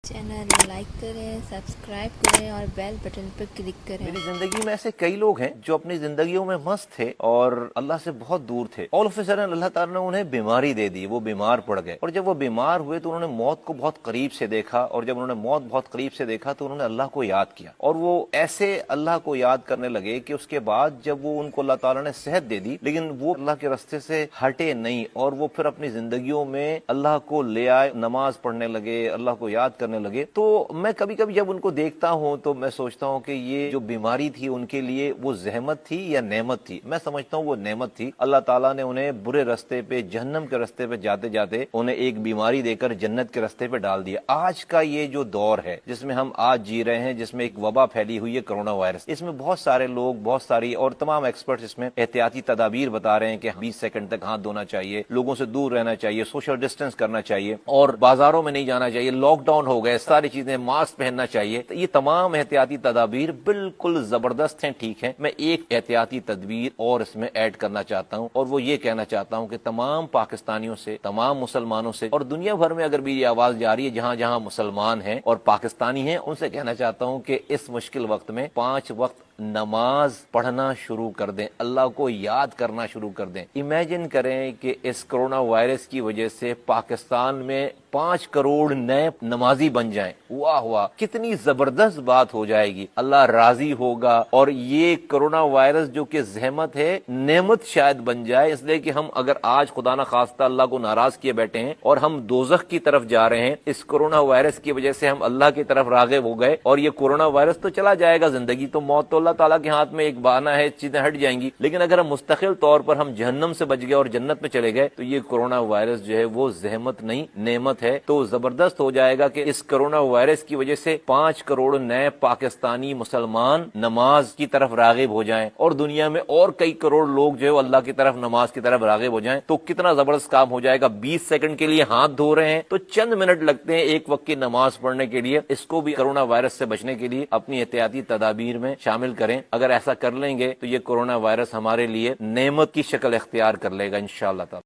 Channel like کریں، subscribe کریں اور بیل بٹن پر کلک کریں۔ میری زندگی میں ایسے کئی لوگ ہیں جو اپنی زندگیوں میں مست تھے اور اللہ سے بہت دور تھے۔ آل آف اے سڈن اللہ تعالیٰ نے انہیں بیماری دے دی، وہ بیمار پڑ گئے، اور جب وہ بیمار ہوئے تو انہوں نے موت کو بہت قریب سے دیکھا، اور جب انہوں نے موت بہت قریب سے دیکھا تو انہوں نے اللہ کو یاد کیا، اور وہ ایسے اللہ کو یاد کرنے لگے کہ اس کے بعد جب وہ ان کو اللہ تعالیٰ نے صحت دے دی لیکن وہ اللہ کے راستے سے ہٹے نہیں، اور وہ پھر اپنی زندگیوں میں اللہ کو لے آئے، نماز پڑھنے لگے، اللہ کو یاد کرنے لگے۔ تو میں کبھی کبھی جب ان کو دیکھتا ہوں تو میں سوچتا ہوں کہ یہ جو بیماری تھی ان کے لیے وہ زحمت تھی یا نعمت تھی۔ میں سمجھتا ہوں وہ نعمت تھی، اللہ تعالیٰ نے انہیں برے راستے پہ، جہنم کے راستے پہ جاتے جاتے انہیں ایک بیماری دے کر جنت کے راستے پہ ڈال دیا۔ آج کا یہ جو دور ہے جس میں ہم آج جی رہے ہیں، جس میں ایک وبا پھیلی ہوئی ہے کرونا وائرس، اس میں بہت سارے لوگ، بہت ساری اور تمام ایکسپرٹس اس میں احتیاطی تدابیر بتا رہے ہیں کہ 20 سیکنڈ تک ہاتھ دھونا چاہیے، لوگوں سے دور رہنا چاہیے، سوشل ڈسٹینس کرنا چاہیے، اور بازاروں میں نہیں جانا چاہیے، لاک ڈاؤن ہو گئے، ساری چیزیں، ماسک پہننا چاہیے۔ تو یہ تمام احتیاطی تدابیر بالکل زبردست ہیں، ٹھیک ہیں۔ میں ایک احتیاطی تدبیر اور اس میں ایڈ کرنا چاہتا ہوں، اور وہ یہ کہنا چاہتا ہوں کہ تمام پاکستانیوں سے، تمام مسلمانوں سے، اور دنیا بھر میں اگر بھی یہ آواز جاری ہے جہاں جہاں مسلمان ہیں اور پاکستانی ہیں، ان سے کہنا چاہتا ہوں کہ اس مشکل وقت میں 5 وقت نماز پڑھنا شروع کر دیں، اللہ کو یاد کرنا شروع کر دیں۔ امیجن کریں کہ اس کرونا وائرس کی وجہ سے پاکستان میں 5 کروڑ نئے نمازی بن جائیں، واہ واہ، کتنی زبردست بات ہو جائے گی، اللہ راضی ہوگا، اور یہ کرونا وائرس جو کہ زحمت ہے، نعمت شاید بن جائے، اس لیے کہ ہم اگر آج خدا نخواستہ اللہ کو ناراض کیے بیٹھے ہیں اور ہم دوزخ کی طرف جا رہے ہیں، اس کرونا وائرس کی وجہ سے ہم اللہ کی طرف راغب ہو گئے، اور یہ کرونا وائرس تو چلا جائے گا، زندگی تو، موت تو اللہ تعالیٰ کے ہاتھ میں ایک بہانہ ہے، چیزیں ہٹ جائیں گی، لیکن اگر ہم مستقل طور پر ہم جہنم سے بچ گئے اور جنت میں چلے گئے تو یہ کرونا وائرس جو ہے وہ زحمت نہیں، نعمت ہے۔ تو زبردست ہو جائے گا کہ اس کرونا وائرس کی وجہ سے 5 کروڑ نئے پاکستانی مسلمان نماز کی طرف راغب ہو جائیں، اور دنیا میں اور کئی کروڑ لوگ جو ہے اللہ کی طرف، نماز کی طرف راغب ہو جائیں، تو کتنا زبردست کام ہو جائے گا۔ 20 سیکنڈ کے لیے ہاتھ دھو رہے ہیں تو چند منٹ لگتے ہیں ایک وقت کی نماز پڑھنے کے لیے، اس کو بھی کرونا وائرس سے بچنے کے لیے اپنی احتیاطی تدابیر میں شامل کریں۔ اگر ایسا کر لیں گے تو یہ کرونا وائرس ہمارے لیے نعمت کی شکل اختیار کر لے گا انشاءاللہ تعالی۔